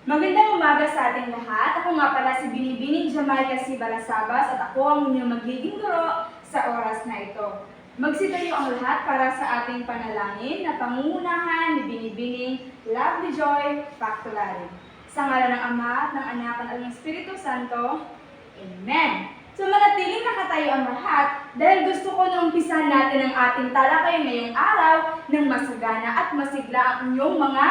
Magandang umaga sa ating lahat. Ako nga pala si Binibining Jamaica C. Balasabas at ako ang inyong magiging guro sa oras na ito. Magsitayo ang lahat para sa ating panalangin na pangungunahan ni Binibining Lovely Joy Factolari. Sa ngalan ng Ama at ng Anak at ng Espiritu Santo. Amen. So manatiling nakatayo ang lahat dahil gusto ko na umpisahan natin ang ating talakayan ngayong araw ng masagana at masigla ang inyong mga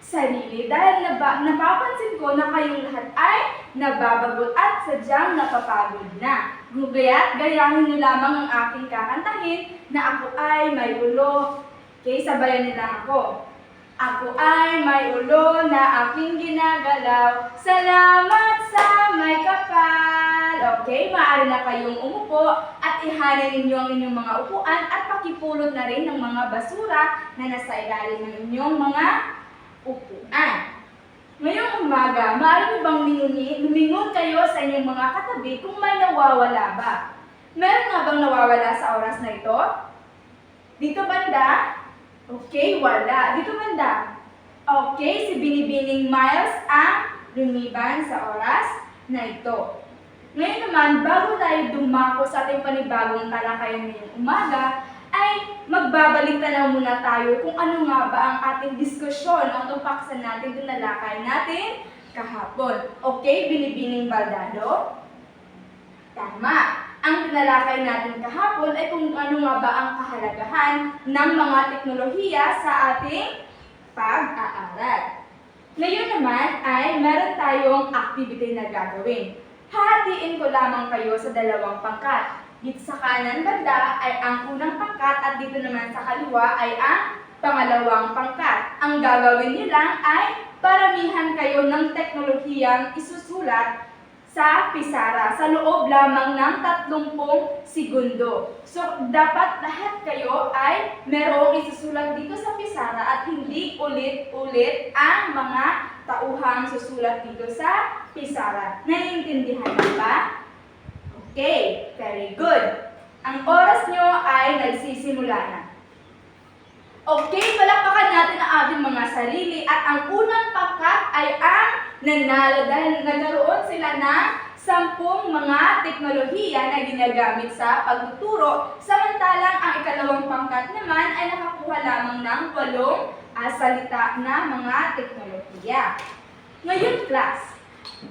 sarili dahil napapansin ko na kayong lahat ay nababagot at sadyang napapagod na. Gugaya't gayahin niyo lamang ang aking kakantahin na ako ay may ulo. Okay, sabayan nila ako. Ako ay may ulo na aking ginagalaw. Salamat sa may kapal. Okay, maaari na kayong umupo at ihanin ninyo ang inyong mga upuan at pakipulot na rin ng mga basura na nasa ilalim ng inyong mga upuan. Ngayong umaga, maaari mo bang lumingon kayo sa inyong mga katabi kung may nawawala ba? Meron nga bang nawawala sa oras na ito? Dito banda? Okay, wala. Dito banda? Okay, si Binibining Miles ang lumiban sa oras na ito. Ngayon naman, bago tayo dumako sa ating panibagong talakayan ngayong umaga, ay magbabalik tanaw muna tayo kung ano nga ba ang ating diskusyon o itong paksa natin, itong nalakay natin kahapon. Okay, Binibining Baldado? Tama. Ang tinalakay natin kahapon ay kung ano nga ba ang kahalagahan ng mga teknolohiya sa ating pag-aaral. Ngayon naman ay meron tayong activity na gagawin. Hahatiin ko lamang kayo sa dalawang pangkat. Dito sa kanan banda ay ang unang pangkat at dito naman sa kaliwa ay ang pangalawang pangkat. Ang gagawin niyo lang ay paramihan kayo ng teknolohiyang isusulat sa pisara sa loob lamang ng 30 segundo. So, dapat lahat kayo ay merong isusulat dito sa pisara at hindi ulit-ulit ang mga tauhang susulat dito sa pisara. Naiintindihan niyo ba? Okay, very good. Ang oras nyo ay nagsisimula na. Okay, palakpakan natin ang ating mga sarili at ang unang pangkat ay ang nanalo dahil nagkaroon sila ng 10 mga teknolohiya na ginagamit sa pagtuturo, samantalang ang ikalawang pangkat naman ay nakakuha lamang ng 8 salita na mga teknolohiya. Ngayon, class,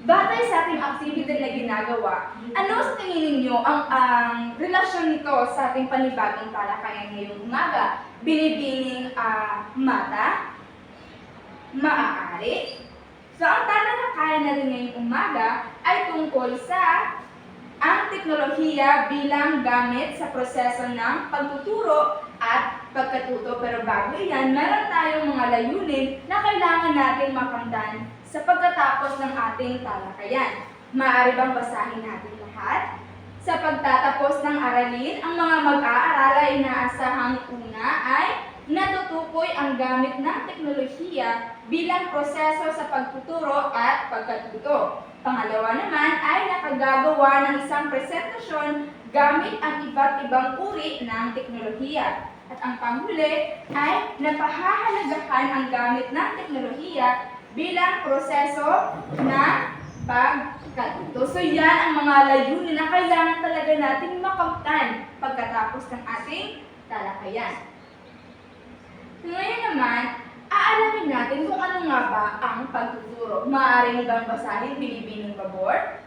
batay sa ating activity na ginagawa, ano sa tingin ninyo ang relasyon nito sa ating panibagong talakayan ngayong umaga? Binibining mata? Maaari? So, ang talakayan natin ngayong umaga ay tungkol sa ang teknolohiya bilang gamit sa proseso ng pagtuturo at pagkatuto. Pero bago yan, meron tayong mga layunin na kailangan natin makamtan sa pagkatapos ng ating talakayan. Maaari bang basahin natin lahat? Sa pagtatapos ng aralin, ang mga mag-aaral ay inaasahang una ay natutukoy ang gamit ng teknolohiya bilang proseso sa pagtuturo at pagkatuto. Pangalawa naman ay nakagagawa ng isang presentasyon gamit ang iba't ibang uri ng teknolohiya. At ang panghuli ay napahahalagahan ang gamit ng teknolohiya bilang proseso na pagkatuto. So yan ang mga layunin na kailangan talaga nating makamtan pagkatapos ng ating talakayan. Ngayon naman, aalamin natin kung ano nga ba ang pagtuturo. Maaari mo bang basahin, Binibining Babor?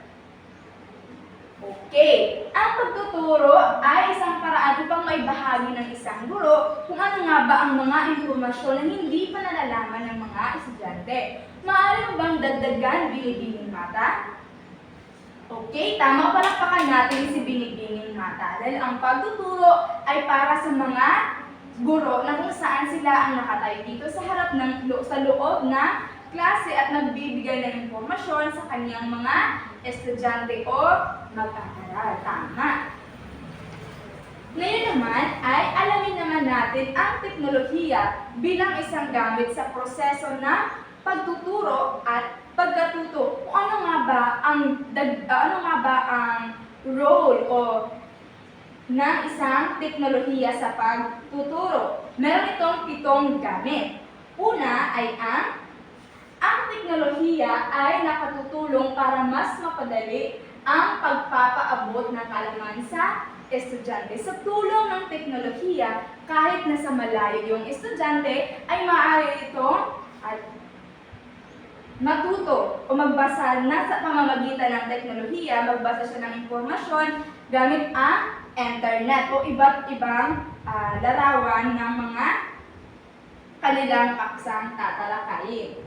Okay. Ang pagtuturo ay isang paraan upang maibahagi ng isang guro kung ano nga ba ang mga impormasyon na hindi pa nalalaman ng mga estudyante. Maaari mo bang dagdagan, Binibining Mata? Okay, tama, palakpakan natin si Binibining Mata dahil ang pagtuturo ay para sa mga guro na kung saan sila ang nakatayo dito sa harap sa loob ng klase at nagbibigay ng impormasyon sa kanyang mga estudyante o mag-aaral. Tama. Ngayon naman ay alamin naman natin ang teknolohiya bilang isang gamit sa proseso ng pagtuturo at pagkatuto. Kung ano nga ba ang role o ng isang teknolohiya sa pagtuturo. Meron itong 7 gamit. Una ay ang teknolohiya ay nakatutulong para mas mapadali ang pagpapaabot ng kaalaman sa estudyante. Sa tulong ng teknolohiya, kahit nasa malayo yung estudyante, ay maaari ito at matuto o magbasa na sa pamamagitan ng teknolohiya, magbasa siya ng impormasyon gamit ang internet o iba't ibang larawan ng mga kanilang paksang tatalakayin.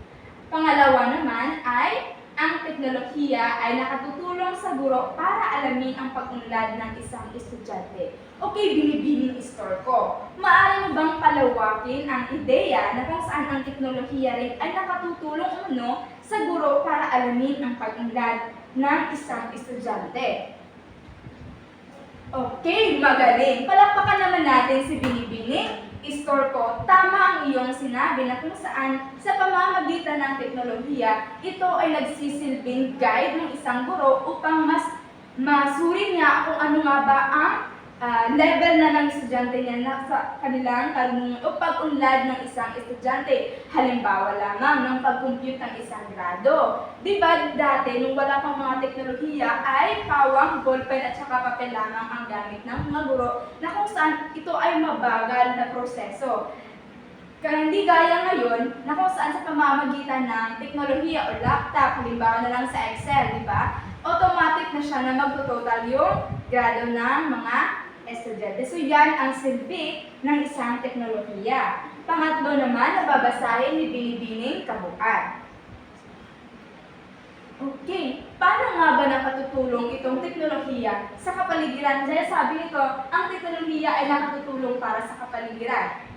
Pangalawa naman ay ang teknolohiya ay nakatutulong sa guro para alamin ang pag-unlad ng isang estudyante. Okay, binibining store ko. Maaari mo bang palawakin ang ideya na kung saan ang teknolohiya rin ay nakatutulong sa guro para alamin ang pag-unlad ng isang estudyante? Okay, magaling. Palakpakan naman natin si Binibining Store ko. Tama ang iyong sinabi na kung saan sa pamamagitan ng teknolohiya, ito ay nagsisilbing guide ng isang guro upang mas masuri niya kung ano nga ba ang level na ng estudyante niya na sa kanilang karunungan o pag-unlad ng isang estudyante. Halimbawa lamang ng pag-compute ng isang grado. Diba dati, nung wala pang mga teknolohiya, ay pawang, ballpen at saka papel lamang ang gamit ng mga guro na kung saan ito ay mabagal na proseso. Kaya hindi gaya ngayon na kung saan sa pamamagitan ng teknolohiya o laptop, halimbawa na lang sa Excel, di ba? Automatic na siya na magtototal yung grado ng mga estudyante. So yan ang silbi ng isang teknolohiya. Pangatlo naman, nababasahin ni Binibining Kabuuan. Okay, paano nga ba nakatutulong itong teknolohiya sa kapaligiran? Dahil sabi nito, ang teknolohiya ay nakatutulong para sa kapaligiran.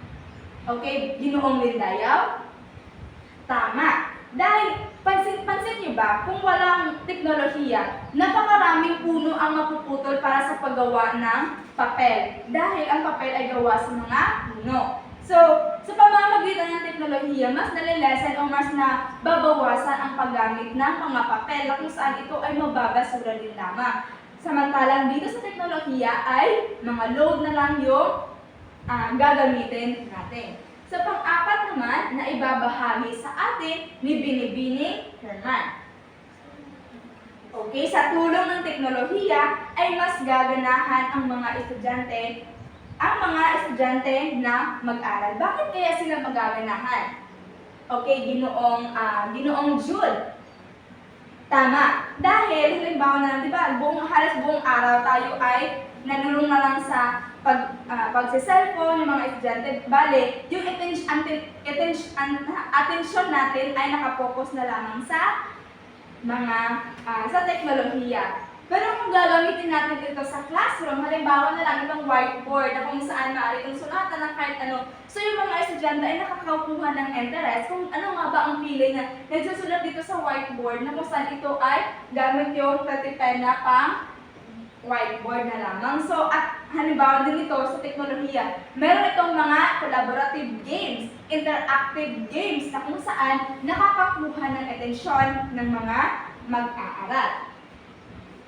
Okay, Ginoong Lindayaw? Tama. Dahil, pansin niyo ba, kung walang teknolohiya, napakaraming puno ang mapuputol para sa paggawa ng papel. Dahil ang papel ay gawa sa mga puno. So, sa pamamagitan ng teknolohiya, mas nalilesen o mas nababawasan ang paggamit ng mga papel na kung saan ito ay mababasura din lamang. Samantalang dito sa teknolohiya ay mga load na lang yung gagamitin natin. Sa pang-apat naman na ibabahagi sa atin ni Binibining Herman. Okay, sa tulong ng teknolohiya ay mas gaganahan ang mga estudyante na mag-aral. Bakit kaya sila magaganahan? Okay, Ginoong Jule. Tama. Dahil, halimbawa na, di ba, halos buong araw tayo ay nanulong na lang sa pagsa-cellphone, yung mga estudyante. Bale, yung attention natin ay nakapokus na lamang sa sa teknolohiya. Pero kung gagamitin natin ito sa classroom, halimbawa na lang itong whiteboard na kung saan maaari itong sulatan ng kahit ano. So yung mga estudyante ay nakakakuha ng interest kung ano nga ba ang feeling na nagsusulat dito sa whiteboard na kung saan ito ay gamit yung 30 pen na pang whiteboard na lamang. So at halimbawa din ito sa teknolohiya, meron itong mga collaborative games, interactive games na kung saan nakakakuha ng atensyon ng mga mag-aaral.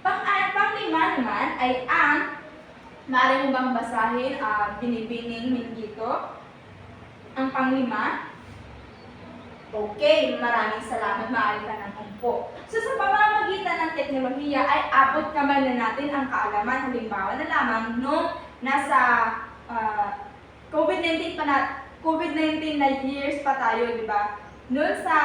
Panglima naman ay ang, maaari mo bang basahin, Binibining Mingito? Ang panglima. Okay, maraming salamat, maaari ka ng umpo. So sa pamamagitan ng teknolohiya ay abot kamay na natin ang kaalaman. Halimbawa na lamang nung nasa COVID-19 na years pa tayo, di ba? Noon sa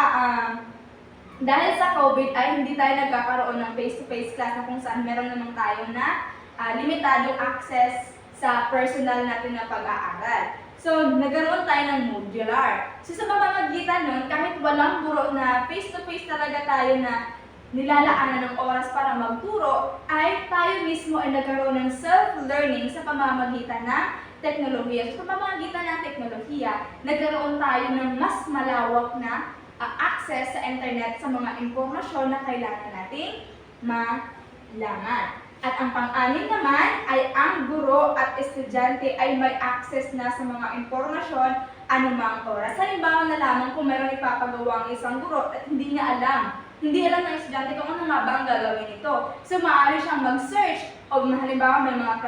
dahil sa COVID ay hindi tayo nagkakaroon ng face-to-face class na kung saan meron naman tayo na limitadong access sa personal natin na pag-aaral. So, nagkaroon tayo ng modular. So, sa pamamagitan nun, kahit walang guro na face-to-face talaga tayo na nilalaanan ng oras para magturo, ay tayo mismo ay nagkaroon ng self-learning sa pamamagitan ng teknolohiya. Sa pamamagitan ng teknolohiya, nagkaroon tayo ng mas malawak na access sa internet sa mga impormasyon na kailangan nating malaman. At ang pang-anim naman ay ang guro at estudyante ay may access na sa mga impormasyon anumang oras. Halimbawa na lamang kung meron ipapagawa ang isang guro at hindi alam ng estudyante kung ano nga ba ang gagawin nito. So maaari siyang mag-search o halimbawa may mga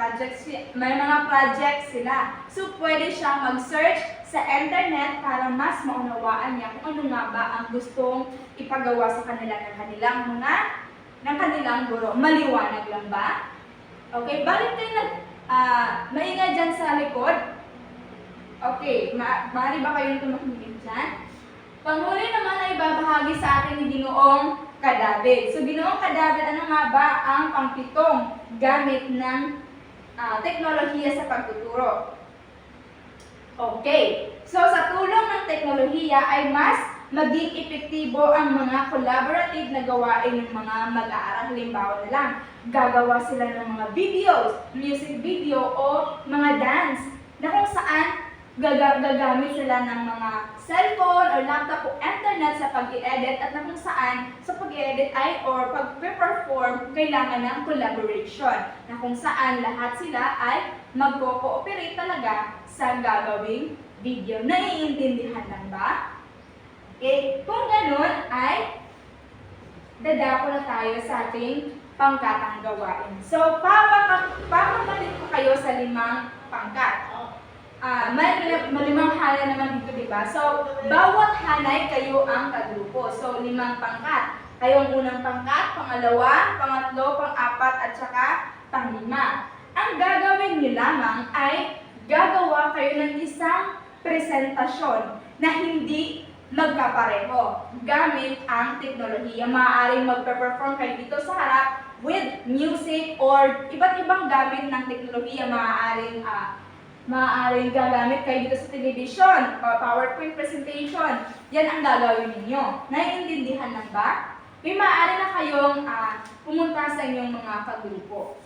projects sila. So pwede siyang mag-search sa internet para mas maunawaan niya kung ano nga ba ang gustong ipagawa sa kanila ng kanilang guro. Maliwanag lang ba? Okay, balik kayo maingay dyan sa likod. Okay, maaari ba kayong tumakinig dyan? Panghuli naman ay babahagi sa atin ni Ginoong Kadavid. So, Ginoong Kadavid, ano nga ba ang pangpitong gamit ng teknolohiya sa pagtuturo? Okay, so sa tulong ng teknolohiya ay mas maging epektibo ang mga collaborative na gawain ng mga mag-aaral. Halimbawa na lang, gagawa sila ng mga videos, music video o mga dance na kung saan gagamit sila ng mga cellphone or laptop o internet sa pag-i-edit at na kung saan sa pag-i-edit ay or pag-perform kailangan ng collaboration na kung saan lahat sila ay magko-cooperate talaga sa gagawing video. Naiintindihan lang ba? Okay, kung ganun ay dadako na tayo sa ating pangkatang gawain. So, papamalit ko kayo sa 5 pangkat. May 5 hanay naman dito, diba? So, bawat hanay kayo ang kagrupo. So, 5 pangkat. Kayo ang unang pangkat, pangalawa, pangatlo, pang-apat, at saka pang-5. Ang gagawin nyo lamang ay gagawa kayo ng isang presentasyon na hindi magkapareho gamit ang teknolohiya. Maaaring magpe-perform kayo dito sa harap with music or iba't ibang gamit ng teknolohiya. Maaaring gagamit kayo dito sa television o PowerPoint presentation. Yan ang gagawin ninyo. Naiintindihan lang ba? May maaari na kayong pumunta sa inyong mga kagrupo.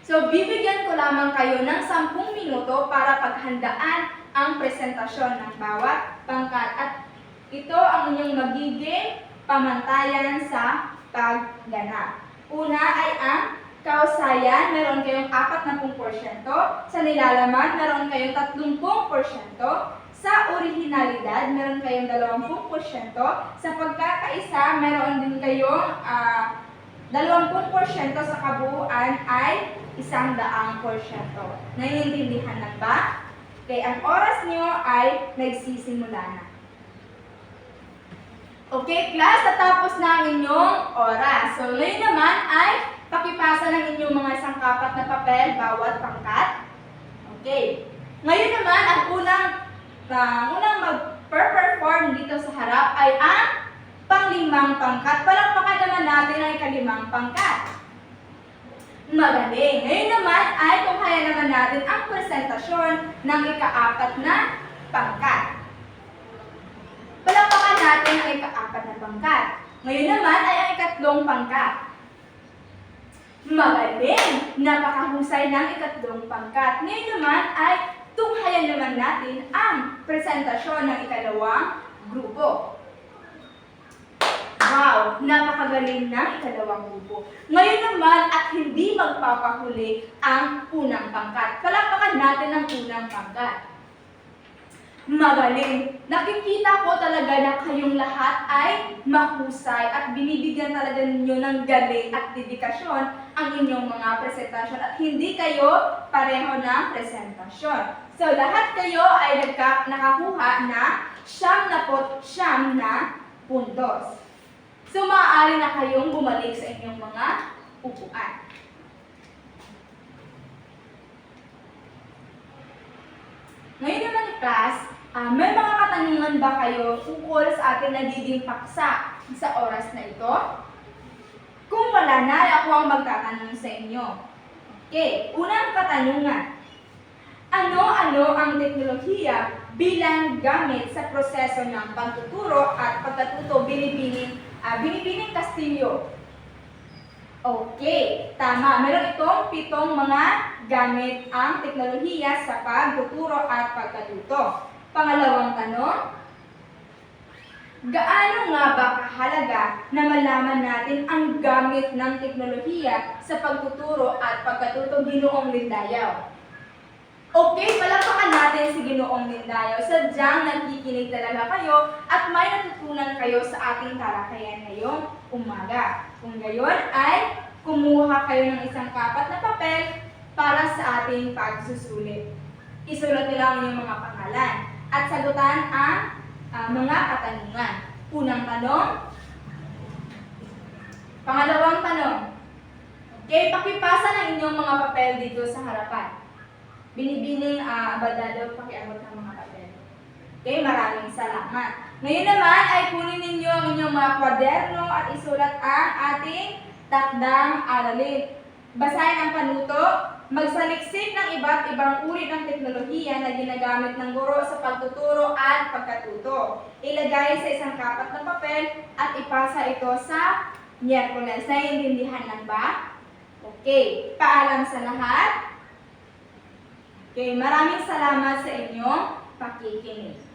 So, bibigyan ko lamang kayo ng 10 minuto para paghandaan ang presentasyon ng bawat pangkat. At ito ang inyong magiging pamantayan sa pagganap. Una ay ang kausayan, meron kayong 40%. Sa nilalaman, meron kayong 30%. Sa orihinalidad, meron kayong 20%. Sa pagkakaisa, meron din kayong 20%. Sa kabuuan ay 100%. Naiintindihan lang ba? Okay, ang oras nyo ay nagsisimula na. Okay, class, natapos na ang inyong oras. So, ngayon naman ay pakipasa ng inyong mga sangkapat na papel bawat pangkat. Okay. Ngayon naman, ang unang mag-perform dito sa harap ay ang pang-5 pangkat. Palakpakan naman natin ang ika-5 pangkat. Magaling. Ngayon naman ay tunghayan naman natin ang presentasyon ng ika-4 na pangkat. Palakpakan natin ang ika-4 na pangkat. Ngayon naman ay ang ika-3 pangkat. Magaling! Napakahusay ng ika-3 pangkat. Ngayon naman ay tunghayan naman natin ang presentasyon ng ika-2 grupo. Wow! Napakagaling ng ika-2 grupo. Ngayon naman at hindi magpapahuli ang unang pangkat. Palakpakan natin ang unang pangkat. Magaling! Nakikita ko talaga na kayong lahat ay mahusay at binibigyan talaga ninyo ng galing at dedikasyon ang inyong mga presentasyon at hindi kayo pareho ng presentasyon. So, lahat kayo ay nakakuha na 99 na puntos. So, maaari na kayong bumalik sa inyong mga upuan. Ngayon naman, class, may mga katanungan ba kayo tungkol sa ating nagiging paksa sa oras na ito? Kung wala na, ako ang magtatanong sa inyo. Okay, unang katanungan. Ano-ano ang teknolohiya bilang gamit sa proseso ng pagtuturo at pagkatuto binibining Kastilyo? Okay, tama. Meron itong 7 mga gamit ang teknolohiya sa pagtuturo at pagkatuto. Pangalawang tanong, gaano nga ba kahalaga na malaman natin ang gamit ng teknolohiya sa pagtuturo at pagkatuto, Ginoong Lindayaw? Okay, palakpakan natin si Ginoong Lindayaw. Sadyang nakikinig talaga kayo at may natutunan kayo sa ating talakayan ngayong umaga. Kung gayon ay kumuha kayo ng isang kapat na papel para sa ating pagsusulit. Isulat nila ang inyong mga pangalan at sagutan ang mga katanungan. Unang tanong. Pangalawang tanong. Okay, pakipasa ng inyong mga papel dito sa harapan. Binibining Abadado, pakiabot ng mga papel. Okay, maraming salamat. Ngayon naman ay kunin ninyo ang inyong mga kwaderno at isulat ang ating takdang aralin. Basahin ang panuto, magsaliksik ng iba't ibang uri ng teknolohiya na ginagamit ng guro sa pagtuturo at pagkatuto. Ilagay sa isang kapat na papel at ipasa ito sa Miyerkules. Naiintindihan lang ba? Okay, paalam sa lahat. Okay, maraming salamat sa inyong pakikinig.